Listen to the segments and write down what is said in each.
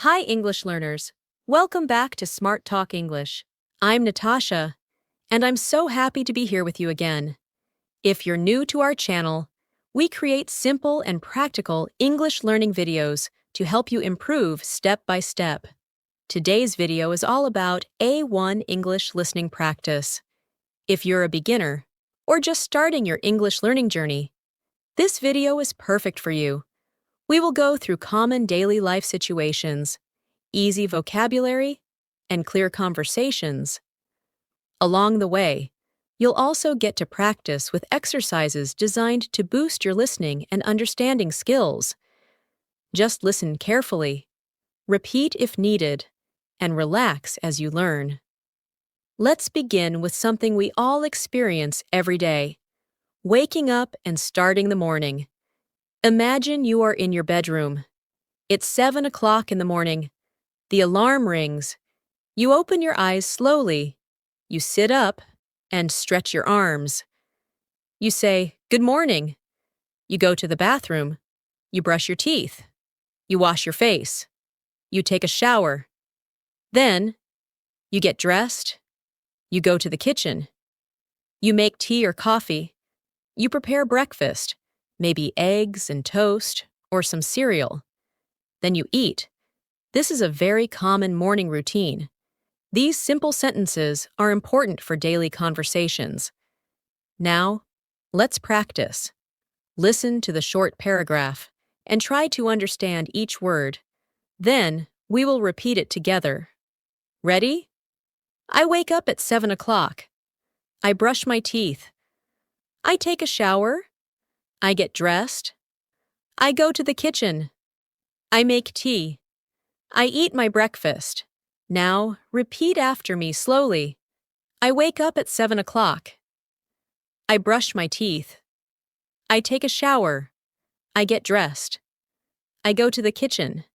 Hi, English learners. Welcome back to Smart Talk English. I'm Natasha, and I'm so happy to be here with you again. If you're new to our channel, we create simple and practical English learning videos to help you improve step by step. Today's video is all about A1 English listening practice. If you're a beginner or just starting your English learning journey, this video is perfect for you. We will go through common daily life situations, easy vocabulary, and clear conversations. Along the way, you'll also get to practice with exercises designed to boost your listening and understanding skills. Just listen carefully, repeat if needed, and relax as you learn. Let's begin with something we all experience every day: waking up and starting the morning. Imagine you are in your bedroom. It's 7 o'clock in the morning. The alarm rings. You open your eyes slowly. You sit up and stretch your arms. You say, "Good morning." You go to the bathroom. You brush your teeth. You wash your face. You take a shower. Then, you get dressed. You go to the kitchen. You make tea or coffee. You prepare breakfast, maybe eggs and toast or some cereal. Then you eat. This is a very common morning routine. These simple sentences are important for daily conversations. Now, let's practice. Listen to the short paragraph and try to understand each word. Then, we will repeat it together. Ready? I wake up at 7 o'clock. I brush my teeth. I take a shower. I get dressed. I go to the kitchen. I make tea. I eat my breakfast. Now, repeat after me slowly. I wake up at 7 o'clock. I brush my teeth. I take a shower. I get dressed. I go to the kitchen.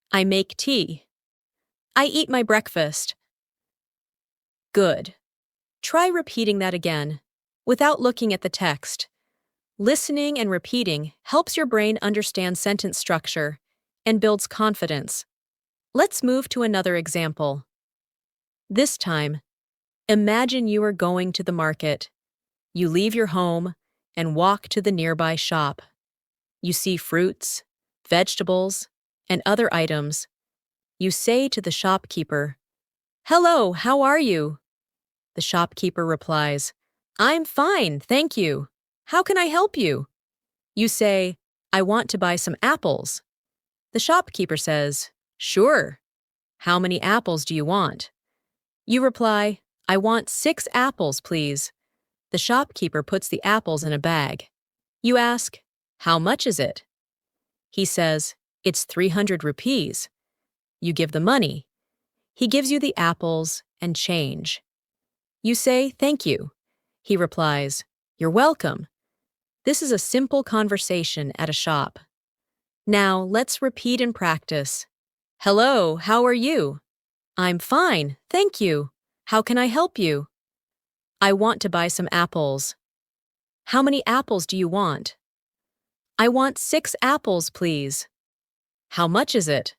I make tea. I eat my breakfast. Good. Try repeating that again, without looking at the text. Listening and repeating helps your brain understand sentence structure and builds confidence. Let's move to another example. This time, imagine you are going to the market. You leave your home and walk to the nearby shop. You see fruits, vegetables, and other items. You say to the shopkeeper, "Hello, how are you?" The shopkeeper replies, "I'm fine, thank you. How can I help you?" You say, "I want to buy some apples." The shopkeeper says, "Sure. How many apples do you want?" You reply, "I want 6 apples, please." The shopkeeper puts the apples in a bag. You ask, "How much is it?" He says, "It's 300 rupees. You give the money. He gives you the apples and change. You say, "Thank you." He replies, "You're welcome." This is a simple conversation at a shop. Now, let's repeat and practice. Hello, how are you? I'm fine, thank you. How can I help you? I want to buy some apples. How many apples do you want? I want 6 apples, please. How much is it?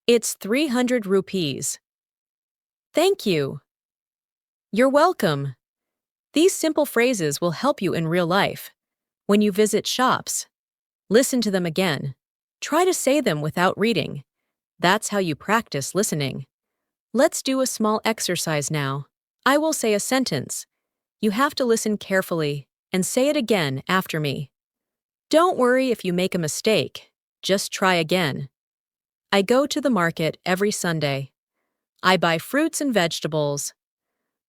It's 300 rupees. Thank you. You're welcome. These simple phrases will help you in real life. When you visit shops, listen to them again. Try to say them without reading. That's how you practice listening. Let's do a small exercise now. I will say a sentence. You have to listen carefully and say it again after me. Don't worry if you make a mistake. Just try again. I go to the market every Sunday. I buy fruits and vegetables.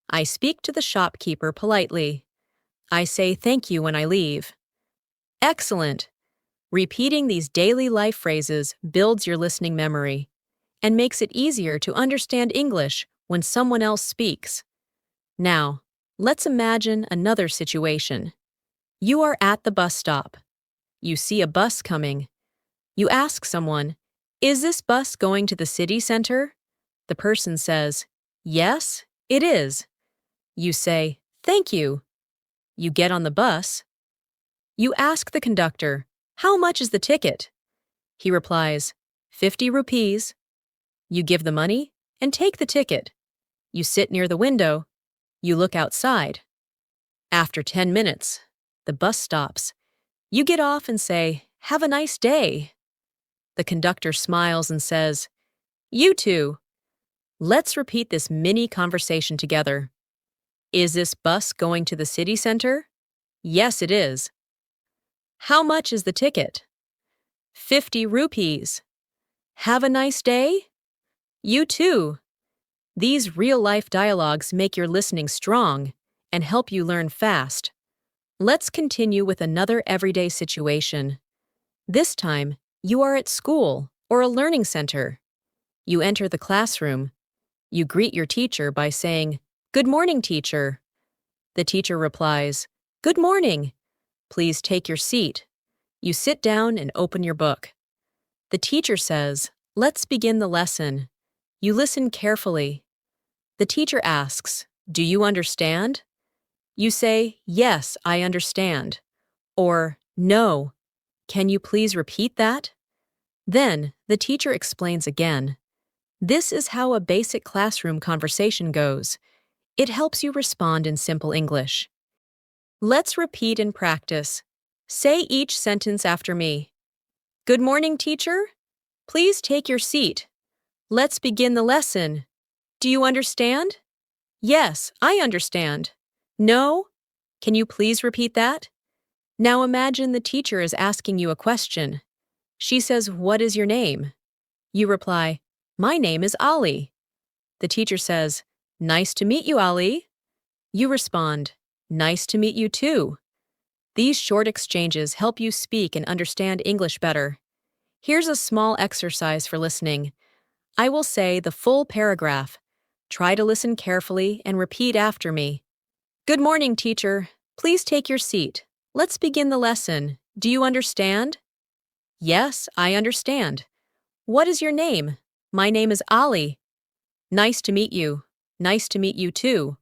I speak to the shopkeeper politely. I say thank you when I leave. Excellent! Repeating these daily life phrases builds your listening memory and makes it easier to understand English when someone else speaks. Now, let's imagine another situation. You are at the bus stop. You see a bus coming. You ask someone, "Is this bus going to the city center?" The person says, "Yes, it is." You say, "Thank you." You get on the bus. You ask the conductor, "How much is the ticket?" He replies, 50 rupees. You give the money and take the ticket. You sit near the window. You look outside. After 10 minutes, the bus stops. You get off and say, "Have a nice day." The conductor smiles and says, "You too." Let's repeat this mini conversation together. Is this bus going to the city center? Yes, it is. How much is the ticket? 50 rupees. Have a nice day? You too. These real-life dialogues make your listening strong and help you learn fast. Let's continue with another everyday situation. This time, you are at school or a learning center. You enter the classroom. You greet your teacher by saying, "Good morning, teacher." The teacher replies, "Good morning. Please take your seat." You sit down and open your book. The teacher says, "Let's begin the lesson." You listen carefully. The teacher asks, "Do you understand?" You say, "Yes, I understand." Or, "No. Can you please repeat that?" Then, the teacher explains again. This is how a basic classroom conversation goes. It helps you respond in simple English. Let's repeat and practice. Say each sentence after me. Good morning, teacher. Please take your seat. Let's begin the lesson. Do you understand? Yes, I understand. No? Can you please repeat that? Now imagine the teacher is asking you a question. She says, "What is your name?" You reply, "My name is Ali." The teacher says, "Nice to meet you, Ali." You respond, "Nice to meet you too." These short exchanges help you speak and understand English better. Here's a small exercise for listening. I will say the full paragraph. Try to listen carefully and repeat after me. Good morning, teacher. Please take your seat. Let's begin the lesson. Do you understand? Yes, I understand. What is your name? My name is Ali. Nice to meet you. Nice to meet you too.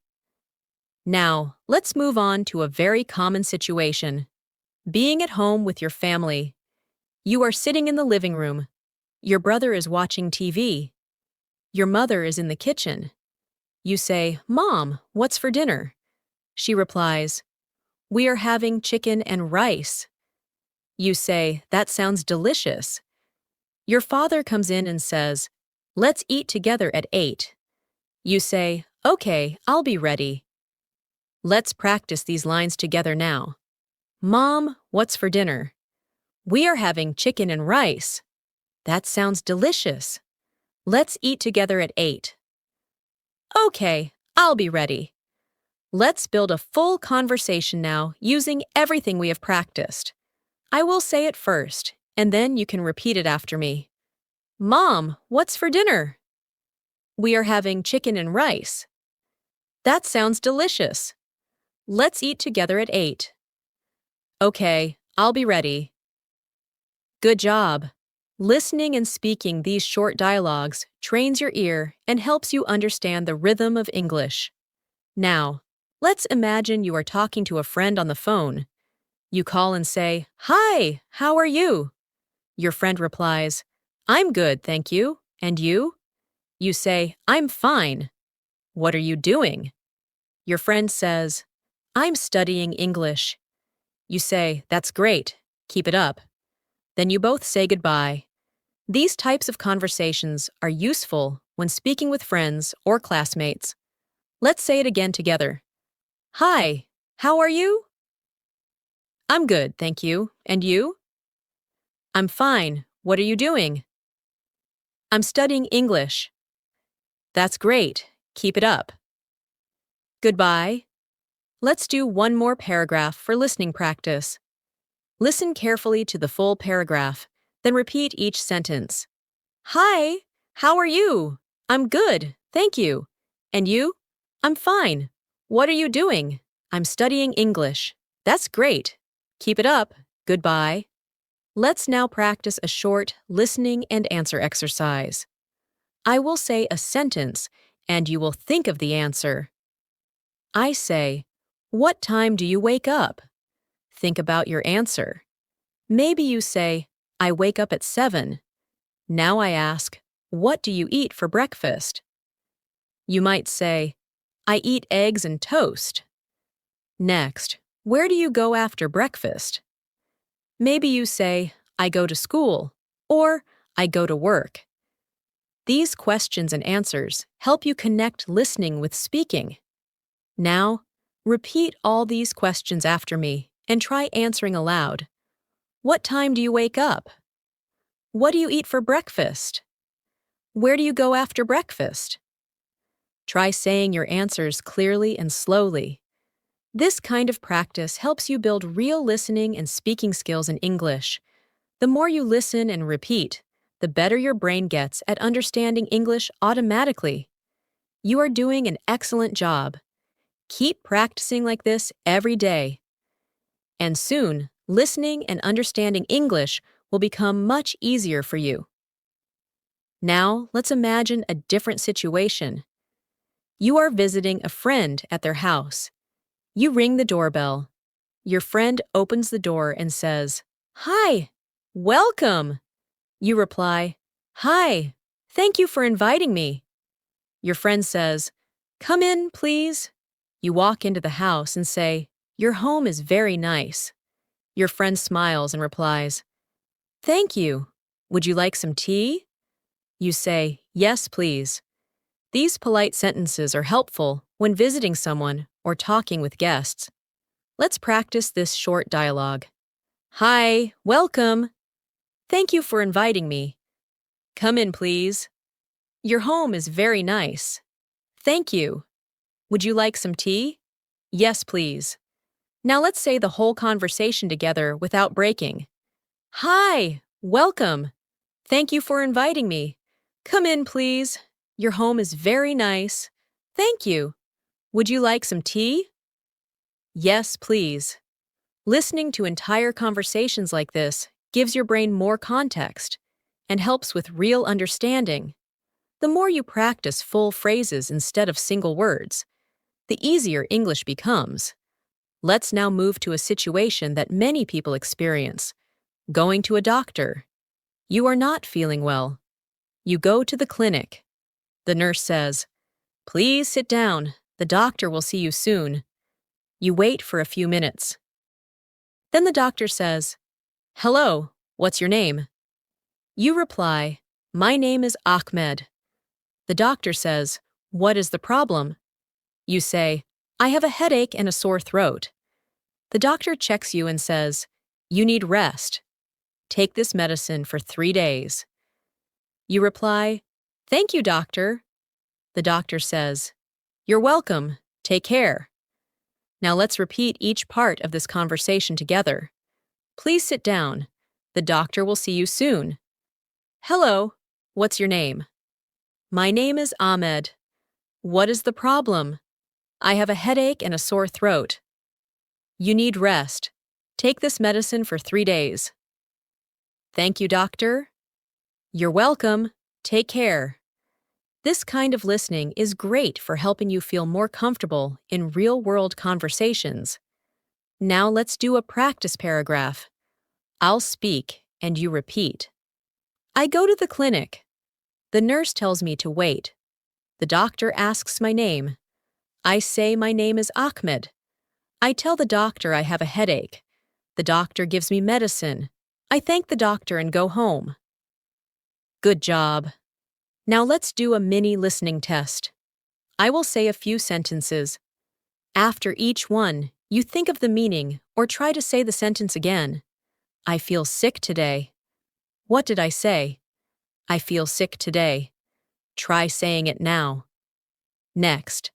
Now, let's move on to a very common situation. Being at home with your family. You are sitting in the living room. Your brother is watching TV. Your mother is in the kitchen. You say, "Mom, what's for dinner?" She replies, "We are having chicken and rice." You say, "That sounds delicious." Your father comes in and says, "Let's eat together at 8." You say, "Okay, I'll be ready." Let's practice these lines together now. Mom, what's for dinner? We are having chicken and rice. That sounds delicious. Let's eat together at 8. Okay, I'll be ready. Let's build a full conversation now using everything we have practiced. I will say it first, and then you can repeat it after me. Mom, what's for dinner? We are having chicken and rice. That sounds delicious. Let's eat together at 8. Okay, I'll be ready. Good job. Listening and speaking these short dialogues trains your ear and helps you understand the rhythm of English. Now, let's imagine you are talking to a friend on the phone. You call and say, "Hi, how are you?" Your friend replies, "I'm good, thank you. And you?" You say, "I'm fine." "What are you doing?" Your friend says, "I'm studying English." You say, "That's great. Keep it up." Then you both say goodbye. These types of conversations are useful when speaking with friends or classmates. Let's say it again together. Hi, how are you? I'm good, thank you. And you? I'm fine. What are you doing? I'm studying English. That's great. Keep it up. Goodbye. Let's do one more paragraph for listening practice. Listen carefully to the full paragraph, then repeat each sentence. Hi, how are you? I'm good, thank you. And you? I'm fine. What are you doing? I'm studying English. That's great. Keep it up. Goodbye. Let's now practice a short listening and answer exercise. I will say a sentence, and you will think of the answer. I say, "What time do you wake up?" Think about your answer. Maybe you say, "I wake up at 7." Now I ask, what do you eat for breakfast? You might say, I eat eggs and toast. Next, where do you go after breakfast? Maybe you say, I go to school, or I go to work. These questions and answers help you connect listening with speaking. Now, repeat all these questions after me and try answering aloud. What time do you wake up? What do you eat for breakfast? Where do you go after breakfast? Try saying your answers clearly and slowly. This kind of practice helps you build real listening and speaking skills in English. The more you listen and repeat, the better your brain gets at understanding English automatically. You are doing an excellent job. Keep practicing like this every day. And soon, listening and understanding English will become much easier for you. Now, let's imagine a different situation. You are visiting a friend at their house. You ring the doorbell. Your friend opens the door and says, Hi, welcome. You reply, Hi, thank you for inviting me. Your friend says, Come in, please. You walk into the house and say, Your home is very nice. Your friend smiles and replies, Thank you. Would you like some tea? You say, Yes, please. These polite sentences are helpful when visiting someone or talking with guests. Let's practice this short dialogue. Hi, welcome. Thank you for inviting me. Come in, please. Your home is very nice. Thank you. Would you like some tea? Yes, please. Now let's say the whole conversation together without breaking. Hi, welcome. Thank you for inviting me. Come in, please. Your home is very nice. Thank you. Would you like some tea? Yes, please. Listening to entire conversations like this gives your brain more context and helps with real understanding. The more you practice full phrases instead of single words, the easier English becomes. Let's now move to a situation that many people experience. Going to a doctor. You are not feeling well. You go to the clinic. The nurse says, Please sit down. The doctor will see you soon. You wait for a few minutes. Then the doctor says, Hello, what's your name? You reply, My name is Ahmed. The doctor says, What is the problem? You say, I have a headache and a sore throat. The doctor checks you and says, You need rest. Take this medicine for 3 days. You reply, Thank you, doctor. The doctor says, You're welcome. Take care. Now let's repeat each part of this conversation together. Please sit down. The doctor will see you soon. Hello, what's your name? My name is Ahmed. What is the problem? I have a headache and a sore throat. You need rest. Take this medicine for 3 days. Thank you, doctor. You're welcome. Take care. This kind of listening is great for helping you feel more comfortable in real-world conversations. Now let's do a practice paragraph. I'll speak and you repeat. I go to the clinic. The nurse tells me to wait. The doctor asks my name. I say my name is Ahmed. I tell the doctor I have a headache. The doctor gives me medicine. I thank the doctor and go home. Good job. Now let's do a mini listening test. I will say a few sentences. After each one, you think of the meaning or try to say the sentence again. I feel sick today. What did I say? I feel sick today. Try saying it now. Next.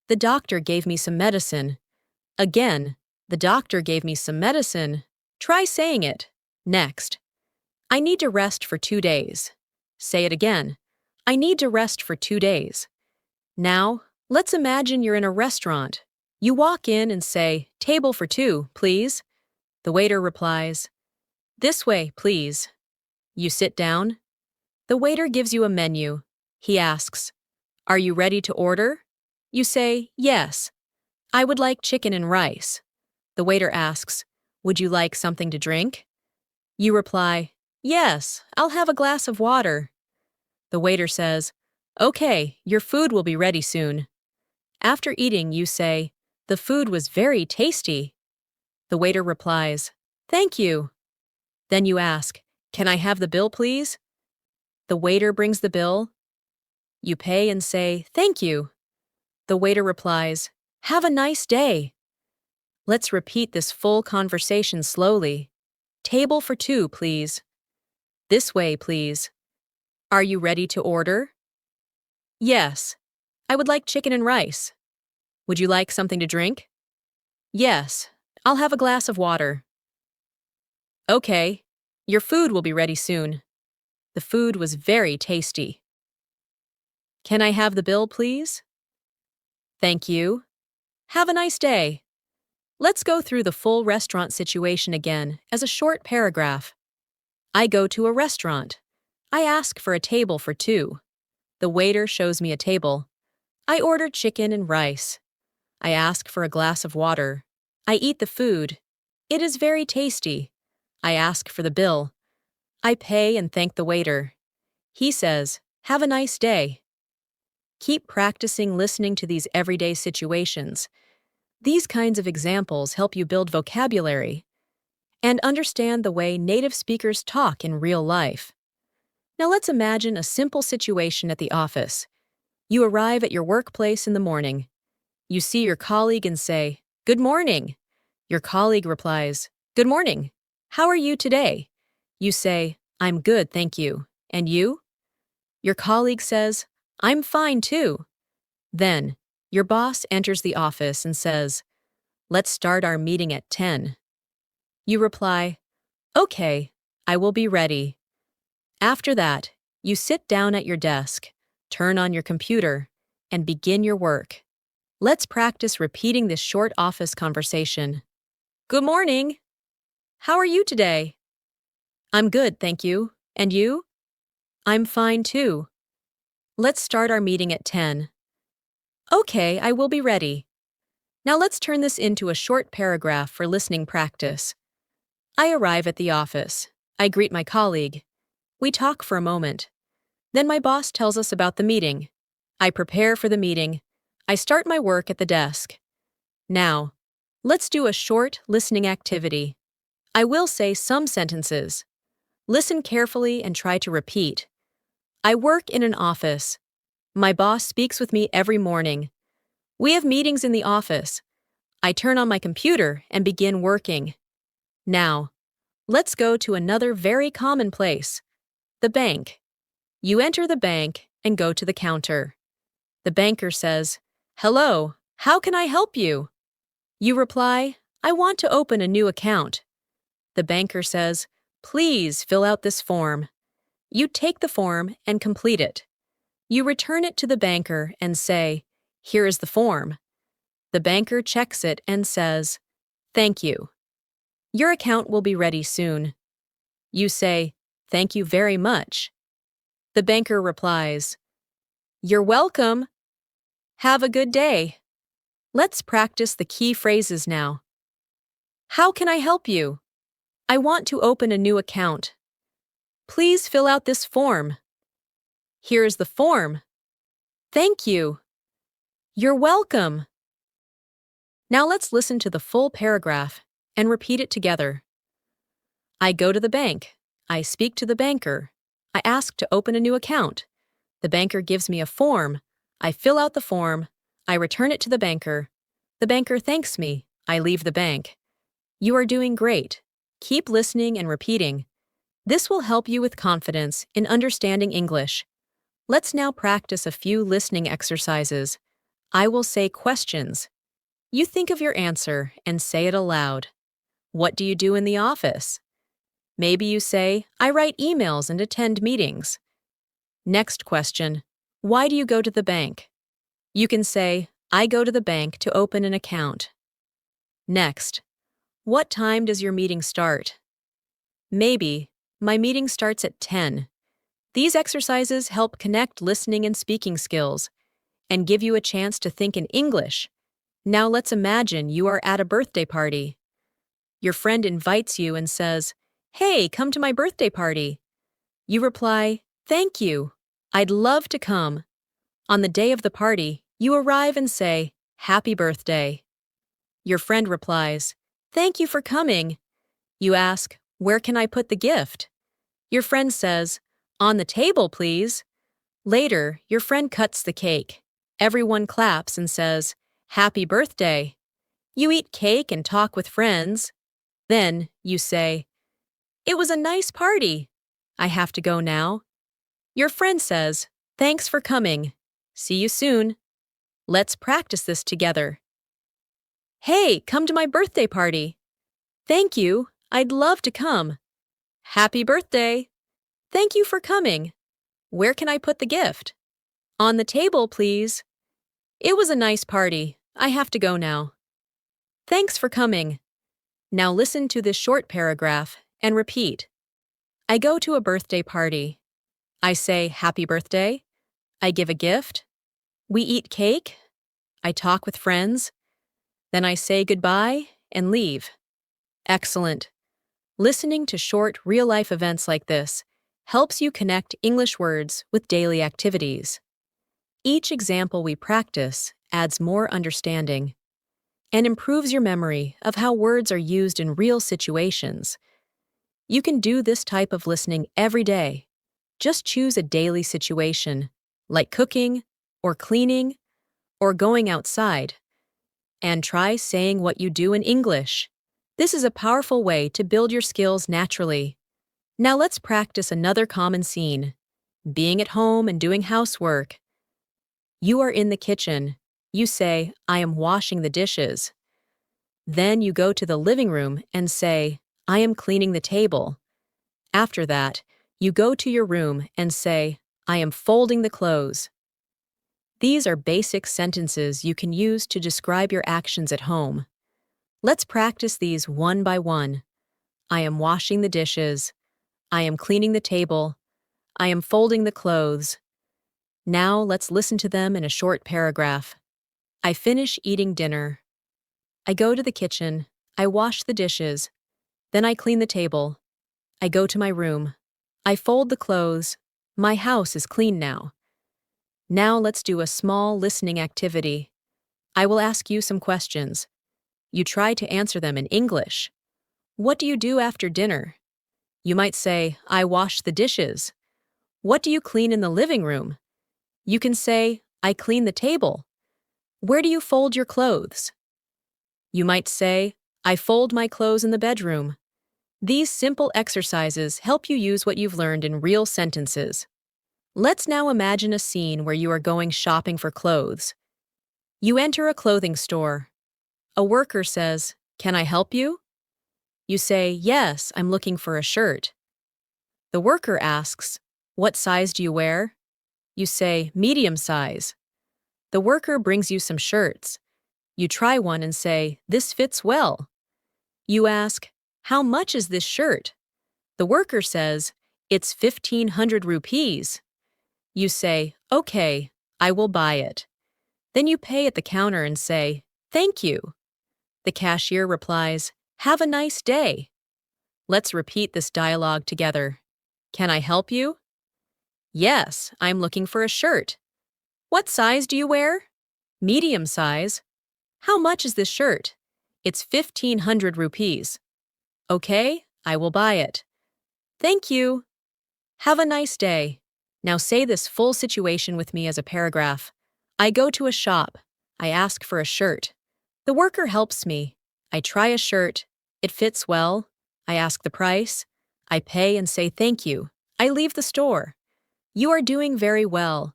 The doctor gave me some medicine. Again, the doctor gave me some medicine. Try saying it. Next. I need to rest for 2 days. Say it again. I need to rest for 2 days. Now, let's imagine you're in a restaurant. You walk in and say, Table for 2, please. The waiter replies, This way, please. You sit down. The waiter gives you a menu. He asks, Are you ready to order? You say, Yes. I would like chicken and rice. The waiter asks, Would you like something to drink? You reply, Yes, I'll have a glass of water. The waiter says, Okay, your food will be ready soon. After eating, you say, The food was very tasty. The waiter replies, Thank you. Then you ask, Can I have the bill, please? The waiter brings the bill. You pay and say, Thank you. The waiter replies, Have a nice day. Let's repeat this full conversation slowly. Table for two, please. This way, please. Are you ready to order? Yes. I would like chicken and rice. Would you like something to drink? Yes. I'll have a glass of water. Okay. Your food will be ready soon. The food was very tasty. Can I have the bill, please? Thank you. Have a nice day. Let's go through the full restaurant situation again as a short paragraph. I go to a restaurant. I ask for a table for two. The waiter shows me a table. I order chicken and rice. I ask for a glass of water. I eat the food. It is very tasty. I ask for the bill. I pay and thank the waiter. He says, Have a nice day. Keep practicing listening to these everyday situations. These kinds of examples help you build vocabulary and understand the way native speakers talk in real life. Now let's imagine a simple situation at the office. You arrive at your workplace in the morning. You see your colleague and say, Good morning. Your colleague replies, Good morning. How are you today? You say, I'm good, thank you. And you? Your colleague says, I'm fine too. Then, your boss enters the office and says, Let's start our meeting at 10. You reply, Okay, I will be ready. After that, you sit down at your desk, turn on your computer, and begin your work. Let's practice repeating this short office conversation. Good morning. How are you today? I'm good, thank you. And you? I'm fine too. Let's start our meeting at 10. Okay, I will be ready. Now let's turn this into a short paragraph for listening practice. I arrive at the office. I greet my colleague. We talk for a moment. Then my boss tells us about the meeting. I prepare for the meeting. I start my work at the desk. Now, let's do a short listening activity. I will say some sentences. Listen carefully and try to repeat. I work in an office. My boss speaks with me every morning. We have meetings in the office. I turn on my computer and begin working. Now, let's go to another very common place, the bank. You enter the bank and go to the counter. The banker says, Hello, how can I help you? You reply, I want to open a new account. The banker says, Please fill out this form. You take the form and complete it. You return it to the banker and say, Here is the form. The banker checks it and says, Thank you. Your account will be ready soon. You say, Thank you very much. The banker replies, You're welcome. Have a good day. Let's practice the key phrases now. How can I help you? I want to open a new account. Please fill out this form. Here is the form. Thank you. You're welcome. Now let's listen to the full paragraph and repeat it together. I go to the bank. I speak to the banker. I ask to open a new account. The banker gives me a form. I fill out the form. I return it to the banker. The banker thanks me. I leave the bank. You are doing great. Keep listening and repeating. This will help you with confidence in understanding English. Let's now practice a few listening exercises. I will say questions. You think of your answer and say it aloud. What do you do in the office? Maybe you say, I write emails and attend meetings. Next question, why do you go to the bank? You can say, I go to the bank to open an account. Next, what time does your meeting start? Maybe, my meeting starts at 10. These exercises help connect listening and speaking skills and give you a chance to think in English. Now let's imagine you are at a birthday party. Your friend invites you and says, Hey, come to my birthday party. You reply, thank you. I'd love to come. On the day of the party, you arrive and say, happy birthday. Your friend replies, thank you for coming. You ask, where can I put the gift? Your friend says, on the table, please. Later, your friend cuts the cake. Everyone claps and says, happy birthday. You eat cake and talk with friends. Then, you say, it was a nice party. I have to go now. Your friend says, thanks for coming. See you soon. Let's practice this together. Hey, come to my birthday party. Thank you. I'd love to come. Happy birthday. Thank you for coming. Where can I put the gift? On the table, please. It was a nice party. I have to go now. Thanks for coming. Now listen to this short paragraph and repeat. I go to a birthday party. I say happy birthday. I give a gift. We eat cake. I talk with friends. Then I say goodbye and leave. Excellent. Listening to short, real-life events like this helps you connect English words with daily activities. Each example we practice adds more understanding and improves your memory of how words are used in real situations. You can do this type of listening every day. Just choose a daily situation, like cooking, or cleaning, or going outside, and try saying what you do in English. This is a powerful way to build your skills naturally. Now let's practice another common scene, being at home and doing housework. You are in the kitchen. You say, I am washing the dishes. Then you go to the living room and say, I am cleaning the table. After that, you go to your room and say, I am folding the clothes. These are basic sentences you can use to describe your actions at home. Let's practice these one by one. I am washing the dishes. I am cleaning the table. I am folding the clothes. Now let's listen to them in a short paragraph. I finish eating dinner. I go to the kitchen. I wash the dishes. Then I clean the table. I go to my room. I fold the clothes. My house is clean now. Now let's do a small listening activity. I will ask you some questions. You try to answer them in English. What do you do after dinner? You might say, I wash the dishes. What do you clean in the living room? You can say, I clean the table. Where do you fold your clothes? You might say, I fold my clothes in the bedroom. These simple exercises help you use what you've learned in real sentences. Let's now imagine a scene where you are going shopping for clothes. You enter a clothing store. A worker says, Can I help you? You say, Yes, I'm looking for a shirt. The worker asks, What size do you wear? You say, medium size. The worker brings you some shirts. You try one and say, This fits well. You ask, How much is this shirt? The worker says, It's 1,500 rupees. You say, Okay, I will buy it. Then you pay at the counter and say, Thank you. The cashier replies, Have a nice day. Let's repeat this dialogue together. Can I help you? Yes, I'm looking for a shirt. What size do you wear? Medium size. How much is this shirt? It's 1,500 rupees. Okay, I will buy it. Thank you. Have a nice day. Now say this full situation with me as a paragraph. I go to a shop. I ask for a shirt. The worker helps me. I try a shirt. It fits well. I ask the price. I pay and say thank you. I leave the store. You are doing very well.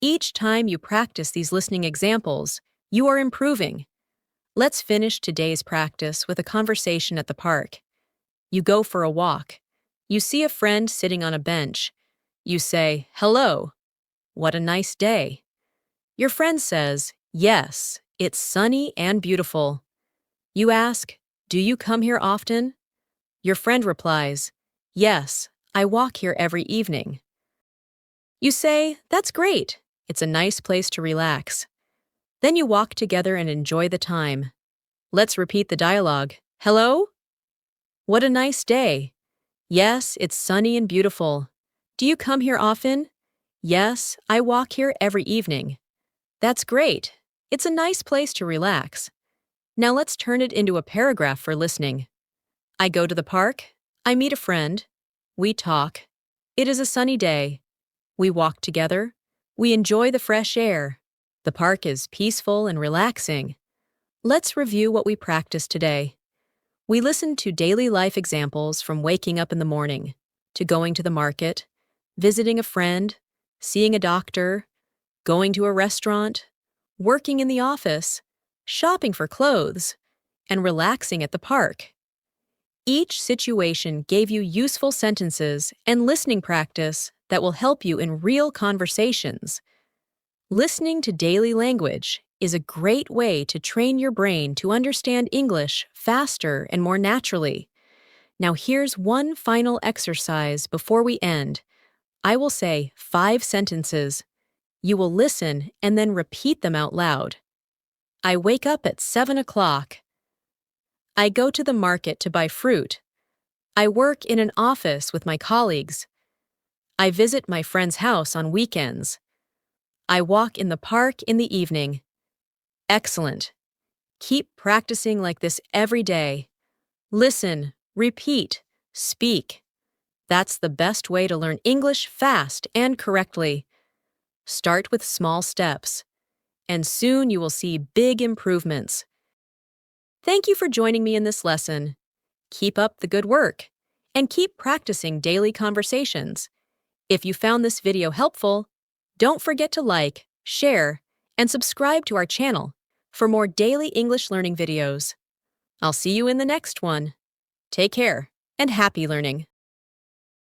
Each time you practice these listening examples, you are improving. Let's finish today's practice with a conversation at the park. You go for a walk. You see a friend sitting on a bench. You say, Hello. What a nice day. Your friend says, Yes, it's sunny and beautiful. You ask, Do you come here often? Your friend replies, Yes, I walk here every evening. You say, That's great. It's a nice place to relax. Then you walk together and enjoy the time. Let's repeat the dialogue. Hello? What a nice day. Yes, it's sunny and beautiful. Do you come here often? Yes, I walk here every evening. That's great. It's a nice place to relax. Now let's turn it into a paragraph for listening. I go to the park. I meet a friend. We talk. It is a sunny day. We walk together. We enjoy the fresh air. The park is peaceful and relaxing. Let's review what we practiced today. We listened to daily life examples from waking up in the morning, to going to the market, visiting a friend, seeing a doctor, going to a restaurant, working in the office, shopping for clothes, and relaxing at the park. Each situation gave you useful sentences and listening practice that will help you in real conversations. Listening to daily language is a great way to train your brain to understand English faster and more naturally. Now here's one final exercise before we end. I will say 5 sentences. You will listen and then repeat them out loud. I wake up at 7 o'clock. I go to the market to buy fruit. I work in an office with my colleagues. I visit my friend's house on weekends. I walk in the park in the evening. Excellent. Keep practicing like this every day. Listen, repeat, speak. That's the best way to learn English fast and correctly. Start with small steps, and soon you will see big improvements. Thank you for joining me in this lesson. Keep up the good work, and keep practicing daily conversations. If you found this video helpful, don't forget to like, share, and subscribe to our channel for more daily English learning videos. I'll see you in the next one. Take care, and happy learning!